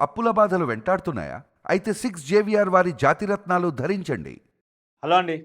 అప్పుల బాధలు వెంటాడుతున్నాయా? అయితే 6 జేవిఆర్ వారి జాతిరత్నాలు ధరించండి. హలో అండి,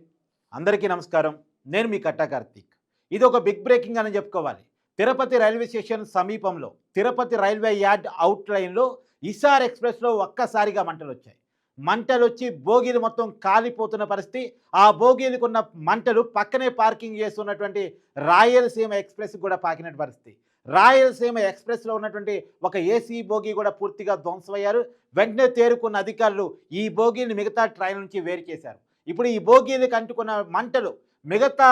అందరికీ నమస్కారం. నేను మీ కట్టా కార్తీక్. ఇది ఒక బిగ్ బ్రేకింగ్ అని చెప్పుకోవాలి. తిరుపతి రైల్వే స్టేషన్ సమీపంలో తిరుపతి రైల్వే యార్డ్ అవుట్ లైన్లో ఇసార్ ఎక్స్ప్రెస్లో ఒక్కసారిగా మంటలు వచ్చాయి. మంటలు వచ్చి బోగీలు మొత్తం కాలిపోతున్న పరిస్థితి. ఆ బోగీలకున్న మంటలు పక్కనే పార్కింగ్ చేస్తున్నటువంటి రాయలసీమ ఎక్స్ప్రెస్ కూడా పాకినట్టు పరిస్థితి. రాయలసీమ ఎక్స్ప్రెస్లో ఉన్నటువంటి ఒక ఏసీ బోగీ కూడా పూర్తిగా ధ్వంసమయ్యారు. వెంటనే తేరుకున్న అధికారులు ఈ బోగీని మిగతా ట్రైన్ నుంచి వేరు చేశారు. ఇప్పుడు ఈ బోగీలకు అంటుకున్న మంటలు మిగతా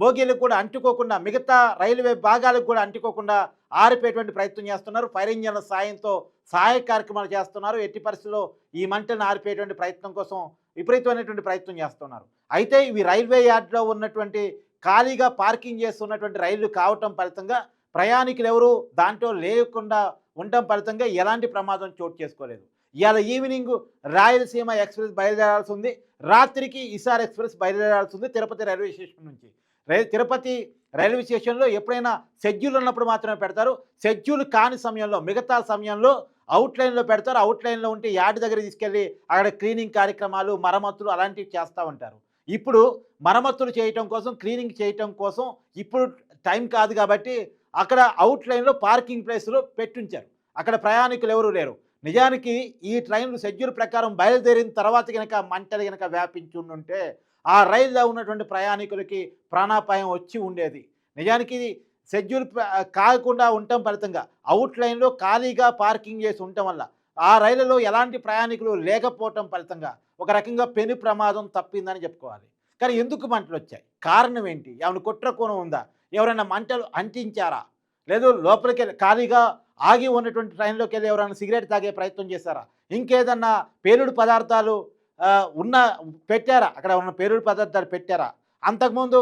బోగీలకు కూడా అంటుకోకుండా, మిగతా రైల్వే భాగాలకు కూడా అంటుకోకుండా ఆరిపోయేటువంటి ప్రయత్నం చేస్తున్నారు. ఫైర్ ఇంజన్ల సాయంతో సహాయ కార్యక్రమాలు చేస్తున్నారు. ఎట్టి పరిస్థితుల్లో ఈ మంటలను ఆరిపోయేటువంటి ప్రయత్నం కోసం విపరీతమైనటువంటి ప్రయత్నం చేస్తున్నారు. అయితే ఇవి రైల్వే యార్డ్లో ఉన్నటువంటి ఖాళీగా పార్కింగ్ చేస్తున్నటువంటి రైళ్లు కావటం ఫలితంగా ప్రయాణికులు ఎవరు దాంట్లో లేకుండా ఉండటం ఫలితంగా ఎలాంటి ప్రమాదం చోటు చేసుకోలేదు. ఇవాళ ఈవినింగ్ రాయలసీమ ఎక్స్ప్రెస్ బయలుదేరాల్సి ఉంది. రాత్రికి ఇసార్ ఎక్స్ప్రెస్ బయలుదేరాల్సి ఉంది తిరుపతి రైల్వే స్టేషన్ నుంచి. తిరుపతి రైల్వే స్టేషన్లో ఎప్పుడైనా షెడ్యూల్ ఉన్నప్పుడు మాత్రమే పెడతారు. షెడ్యూల్ కాని సమయంలో, మిగతా సమయంలో అవుట్లైన్లో పెడతారు. అవుట్లైన్లో ఉంటే యార్డ్ దగ్గర తీసుకెళ్ళి అక్కడ క్లీనింగ్ కార్యక్రమాలు, మరమ్మతులు అలాంటివి చేస్తూ ఉంటారు. ఇప్పుడు మరమ్మతులు చేయటం కోసం, క్లీనింగ్ చేయటం కోసం ఇప్పుడు టైం కాదు కాబట్టి అక్కడ అవుట్లైన్లో పార్కింగ్ ప్లేస్లో పెట్టుంచారు. అక్కడ ప్రయాణికులు ఎవరూ లేరు. నిజానికి ఈ ట్రైన్లు షెడ్యూల్ ప్రకారం బయలుదేరిన తర్వాత కనుక మంటలు కనుక వ్యాపించి ఉండుంటే ఆ రైల్లో ఉన్నటువంటి ప్రయాణికులకి ప్రాణాపాయం వచ్చి ఉండేది. నిజానికి షెడ్యూల్ కాకుండా ఉండటం ఫలితంగా అవుట్లైన్లో ఖాళీగా పార్కింగ్ చేసి ఉండటం వల్ల ఆ రైళ్లలో ఎలాంటి ప్రయాణికులు లేకపోవటం ఫలితంగా ఒక రకంగా పెను ప్రమాదం తప్పిందని చెప్పుకోవాలి. కానీ ఎందుకు మంటలు వచ్చాయి? కారణం ఏంటి? ఏమైనా కుట్ర కోణం ఉందా? ఎవరైనా మంటలు అంటించారా? లేదు లోపలికి వెళ్ళి ఖాళీగా ఆగి ఉన్నటువంటి ట్రైన్లోకి వెళ్ళి ఎవరైనా సిగరెట్ తాగే ప్రయత్నం చేశారా? ఇంకేదన్నా పేలుడు పదార్థాలు పెట్టారా? అక్కడ ఉన్న పేలుడు పదార్థాలు పెట్టారా? అంతకుముందు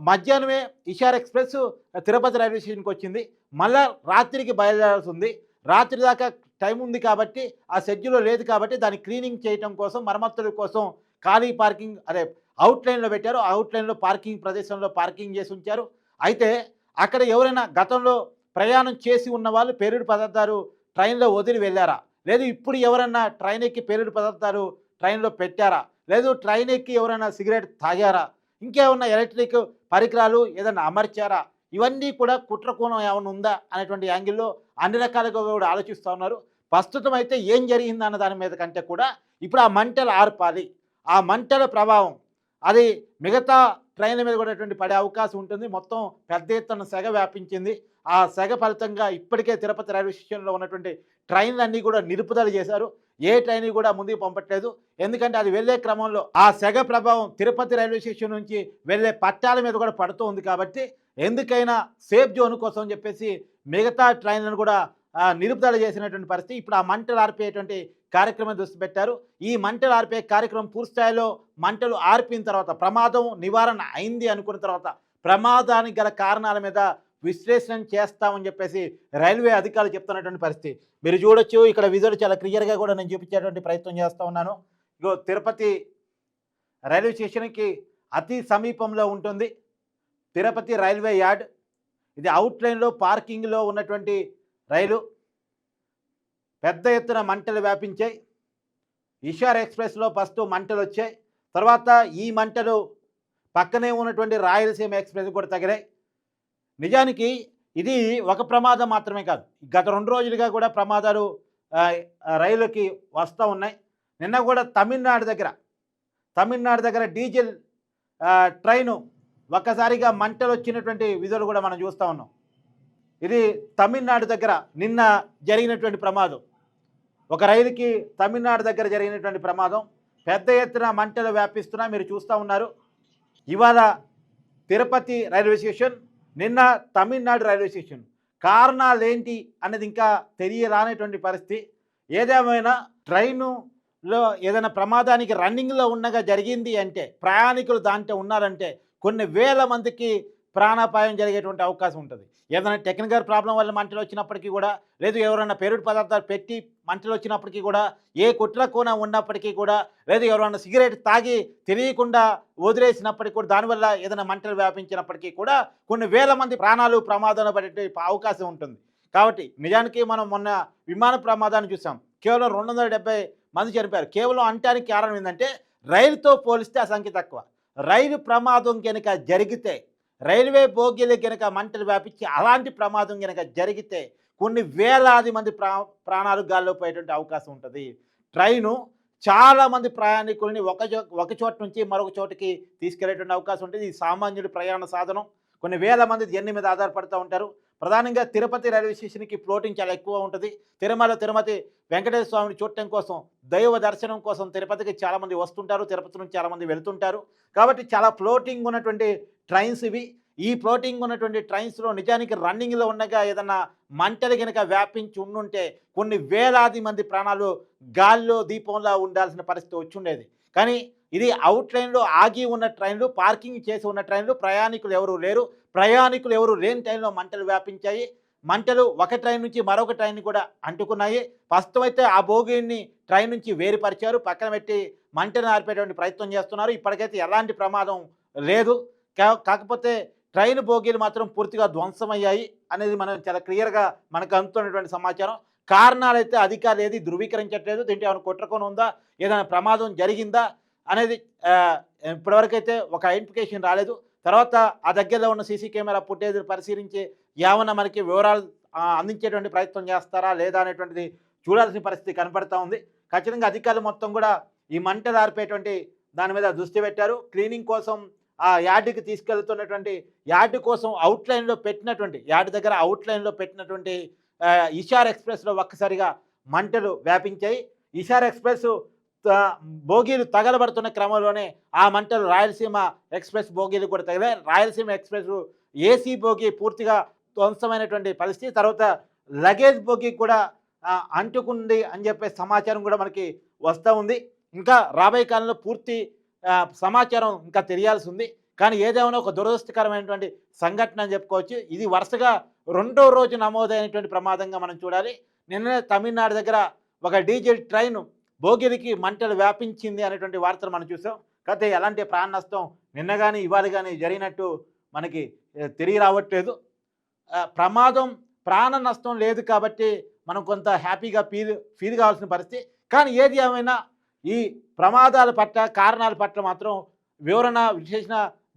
మధ్యాహ్నమే ఇషార్ ఎక్స్ప్రెస్ తిరుపతి రైల్వే స్టేషన్కి వచ్చింది. మళ్ళా రాత్రికి బయలుదేరాల్సి ఉంది. రాత్రి దాకా టైం ఉంది కాబట్టి ఆ షెడ్యూల్లో లేదు కాబట్టి దాన్ని క్లీనింగ్ చేయటం కోసం, మరమ్మతుల కోసం ఖాళీ పార్కింగ్ అవుట్లైన్లో పెట్టారు. అవుట్లైన్లో పార్కింగ్ ప్రదేశంలో పార్కింగ్ చేసి ఉంచారు. అయితే అక్కడ ఎవరైనా గతంలో ప్రయాణం చేసి ఉన్న వాళ్ళు పేలుడు పదార్థాలు ట్రైన్లో వదిలి వెళ్ళారా? లేదు ఇప్పుడు ఎవరైనా ట్రైన్ ఎక్కి పేలుడు పదార్థాలు ట్రైన్లో పెట్టారా? లేదు ట్రైన్ ఎక్కి ఎవరైనా సిగరెట్ తాగారా? ఇంకేమన్నా ఎలక్ట్రిక్ పరికరాలు ఏదైనా అమర్చారా? ఇవన్నీ కూడా కుట్రకోణం ఏమైనా ఉందా అనేటువంటి యాంగిల్లో అన్ని రకాలుగా కూడా ఆలోచిస్తూ ఉన్నారు. ప్రస్తుతం అయితే ఏం జరిగిందన్న దాని మీద కంటే కూడా ఇప్పుడు ఆ మంటలు ఆర్పాలి. ఆ మంటల ప్రభావం అది మిగతా ట్రైన్ల మీద కూడా పడే అవకాశం ఉంటుంది. మొత్తం పెద్ద ఎత్తున సెగ వ్యాపించింది. ఆ సెగ ఫలితంగా ఇప్పటికే తిరుపతి రైల్వే స్టేషన్లో ఉన్నటువంటి ట్రైన్లన్నీ కూడా నిలుపుదల చేశారు. ఏ ట్రైన్ కూడా ముందుకు పంపట్లేదు. ఎందుకంటే అది వెళ్ళే క్రమంలో ఆ సెగ ప్రభావం తిరుపతి రైల్వే స్టేషన్ నుంచి వెళ్ళే పట్టాల మీద కూడా పడుతూ ఉంది. కాబట్టి ఎందుకైనా సేఫ్ జోన్ కోసం చెప్పేసి మిగతా ట్రైన్లను కూడా నిలుపుదల చేసినటువంటి పరిస్థితి. ఇప్పుడు ఆ మంటలు ఆర్పేటువంటి కార్యక్రమం దృష్టి పెట్టారు. ఈ మంటలు ఆర్పే కార్యక్రమం పూర్తిస్థాయిలో మంటలు ఆర్పిన తర్వాత, ప్రమాదం నివారణ అయింది అనుకున్న తర్వాత ప్రమాదానికి గల కారణాల మీద విశ్లేషణ చేస్తామని చెప్పేసి రైల్వే అధికారులు చెప్తున్నటువంటి పరిస్థితి మీరు చూడొచ్చు. ఇక్కడ విజువల్ చాలా క్లియర్గా కూడా నేను చూపించేటువంటి ప్రయత్నం చేస్తూ ఉన్నాను. ఇగో తిరుపతి రైల్వే స్టేషన్కి అతి సమీపంలో ఉంటుంది తిరుపతి రైల్వే యార్డ్. ఇది అవుట్లైన్లో పార్కింగ్లో ఉన్నటువంటి రైలు. పెద్ద ఎత్తున మంటలు వ్యాపించాయి. ఇషార్ ఎక్స్ప్రెస్లో ఫస్ట్ మంటలు వచ్చాయి. తర్వాత ఈ మంటలు పక్కనే ఉన్నటువంటి రాయలసీమ ఎక్స్ప్రెస్ కూడా తగిలాయి. నిజానికి ఇది ఒక ప్రమాదం మాత్రమే కాదు, గత 2 రోజులుగా కూడా ప్రమాదాలు రైలుకి వస్తూ ఉన్నాయి. నిన్న కూడా తమిళనాడు దగ్గర డీజిల్ ట్రైను ఒక్కసారిగా మంటలు వచ్చినటువంటి విజువల్ కూడా మనం చూస్తూ ఉన్నాం. ఇది తమిళనాడు దగ్గర నిన్న జరిగినటువంటి ప్రమాదం. ఒక రైలుకి తమిళనాడు దగ్గర జరిగినటువంటి ప్రమాదం. పెద్ద ఎత్తున మంటలు వ్యాపిస్తున్నా మీరు చూస్తూ ఉన్నారు. ఇవాళ తిరుపతి రైల్వే స్టేషన్, నిన్న తమిళనాడు రైల్వే స్టేషన్. కారణాలు ఏంటి అన్నది ఇంకా తెలియరానటువంటి పరిస్థితి. ఏదేమైనా ట్రైనులో ఏదైనా ప్రమాదానికి రన్నింగ్లో ఉండగా జరిగింది అంటే, ప్రయాణికులు దాంట్లో ఉన్నారంటే కొన్ని వేల మందికి ప్రాణాపాయం జరిగేటువంటి అవకాశం ఉంటుంది. ఏదైనా టెక్నికల్ ప్రాబ్లం వల్ల మంటలు వచ్చినప్పటికీ కూడా, లేదు ఎవరైనా పేలుడు పదార్థాలు పెట్టి మంటలు వచ్చినప్పటికీ కూడా, ఏ కుట్ర కోణ ఉన్నప్పటికీ కూడా, లేదు ఎవరైనా సిగరెట్ తాగి తెలియకుండా వదిలేసినప్పటికీ కూడా, దానివల్ల ఏదైనా మంటలు వ్యాపించినప్పటికీ కూడా కొన్ని వేల మంది ప్రాణాలు ప్రమాదంలో పడే అవకాశం ఉంటుంది. కాబట్టి నిజానికి మనం మొన్న విమాన ప్రమాదాన్ని చూసాం. కేవలం 270 మంది చనిపోయారు. కేవలం అంటానికి కారణం ఏంటంటే రైలుతో పోలిస్తే ఆ సంఖ్య తక్కువ. రైలు ప్రమాదం గనుక జరిగితే, రైల్వే బోగీలు గనుక మంటలు వ్యాపించి అలాంటి ప్రమాదం గనుక జరిగితే కొన్ని వేలాది మంది ప్రాణాలు గాల్లో పోయేటువంటి అవకాశం ఉంటుంది. ట్రైను చాలామంది ప్రయాణికుల్ని ఒక చోట నుంచి మరొక చోటికి తీసుకెళ్లేటువంటి అవకాశం ఉంటుంది. ఇది సామాన్యుడి ప్రయాణ సాధనం. కొన్ని వేల మంది జర్నీ మీద ఆధారపడుతూ ఉంటారు. ప్రధానంగా తిరుపతి రైల్వే స్టేషన్కి ఫ్లోటింగ్ చాలా ఎక్కువ ఉంటుంది. తిరుమతి వెంకటేశ్వర స్వామిని చూడటం కోసం, దైవ దర్శనం కోసం తిరుపతికి చాలామంది వస్తుంటారు. తిరుపతి నుంచి చాలామంది వెళ్తుంటారు. కాబట్టి చాలా ఫ్లోటింగ్ ఉన్నటువంటి ట్రైన్స్ ఇవి. ఈ ఫ్లోటింగ్ ఉన్నటువంటి ట్రైన్స్లో నిజానికి రన్నింగ్లో ఉండగా ఏదన్నా మంటలు కనుక వ్యాపించి ఉండుంటే కొన్ని వేలాది మంది ప్రాణాలు గాల్లో దీపంలా ఉండాల్సిన పరిస్థితి వచ్చుండేది. కానీ ఇది అవుట్ లైన్లో ఆగి ఉన్న ట్రైన్లు, పార్కింగ్ చేసి ఉన్న ట్రైన్లు, ప్రయాణికులు ఎవరు లేరు. ప్రయాణికులు ఎవరు లేని ట్రైన్లో మంటలు వ్యాపించాయి. మంటలు ఒక ట్రైన్ నుంచి మరొక ట్రైన్ కూడా అంటుకున్నాయి. ప్రస్తుతం అయితే ఆ బోగీని ట్రైన్ నుంచి వేరుపరిచారు, పక్కన పెట్టి మంటను ఆర్పేటువంటి ప్రయత్నం చేస్తున్నారు. ఇప్పటికైతే ఎలాంటి ప్రమాదం లేదు. కాకపోతే ట్రైన్ బోగీలు మాత్రం పూర్తిగా ధ్వంసమయ్యాయి అనేది మనం చాలా క్లియర్గా మనకు అందుతున్నటువంటి సమాచారం. కారణాలు అయితే అధికారులు ఏది ధృవీకరించట్లేదు. దీంట్లో ఏమైనా కుట్రకోణం ఉందా, ఏదైనా ప్రమాదం జరిగిందా అనేది ఇప్పటివరకైతే ఒక ఐడెంటిఫికేషన్ రాలేదు. తర్వాత ఆ దగ్గరలో ఉన్న సీసీ కెమెరా ఫుటేజ్ పరిశీలించి ఏమన్నా మనకి వివరాలు అందించేటువంటి ప్రయత్నం చేస్తారా లేదా అనేటువంటిది చూడాల్సిన పరిస్థితి కనపడతా ఉంది. ఖచ్చితంగా అధికారులు మొత్తం కూడా ఈ మంటలు ఆర్పేటువంటి దాని మీద దృష్టి పెట్టారు. క్లీనింగ్ కోసం ఆ యార్డుకి తీసుకెళ్తున్నటువంటి యార్డు కోసం అవుట్లైన్లో పెట్టినటువంటి యార్డు దగ్గర అవుట్లైన్లో పెట్టినటువంటి ఇషార్ ఎక్స్ప్రెస్లో ఒక్కసారిగా మంటలు వ్యాపించాయి. ఇషార్ ఎక్స్ప్రెస్ బోగీలు తగలబడుతున్న క్రమంలోనే ఆ మంటలు రాయలసీమ ఎక్స్ప్రెస్ బోగీలు కూడా తగిలాయి. రాయలసీమ ఎక్స్ప్రెస్ ఏసీ బోగీ పూర్తిగా ధ్వంసమైనటువంటి పరిస్థితి. తర్వాత లగేజ్ బోగీ కూడా అంటుకుంది అని చెప్పే సమాచారం కూడా మనకి వస్తూ ఉంది. ఇంకా రాబోయే కాలంలో పూర్తి సమాచారం ఇంకా తెలియాల్సి ఉంది. కానీ ఏదేమైనా ఒక దురదృష్టకరమైనటువంటి సంఘటన అని చెప్పుకోవచ్చు. ఇది వరుసగా 2వ రోజు నమోదైనటువంటి ప్రమాదంగా మనం చూడాలి. నిన్ననే తమిళనాడు దగ్గర ఒక డీజిల్ ట్రైన్ బోగిరికి మంటలు వ్యాపించింది అనేటువంటి వార్తలు మనం చూసాం. కాకపోతే ఎలాంటి ప్రాణ నష్టం నిన్న కానీ ఇవాళ కానీ జరిగినట్టు మనకి తిరిగి రావట్లేదు. ప్రమాదం ప్రాణ నష్టం లేదు కాబట్టి మనం కొంత హ్యాపీగా ఫీల్ కావాల్సిన పరిస్థితి. కానీ ఏది ఏమైనా ఈ ప్రమాదాల పట్ల, కారణాల పట్ల మాత్రం వివరణ, విశ్లేషణ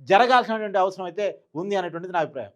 జరగాల్సినటువంటి అవసరం అయితే ఉంది అనేటువంటిది నా అభిప్రాయం.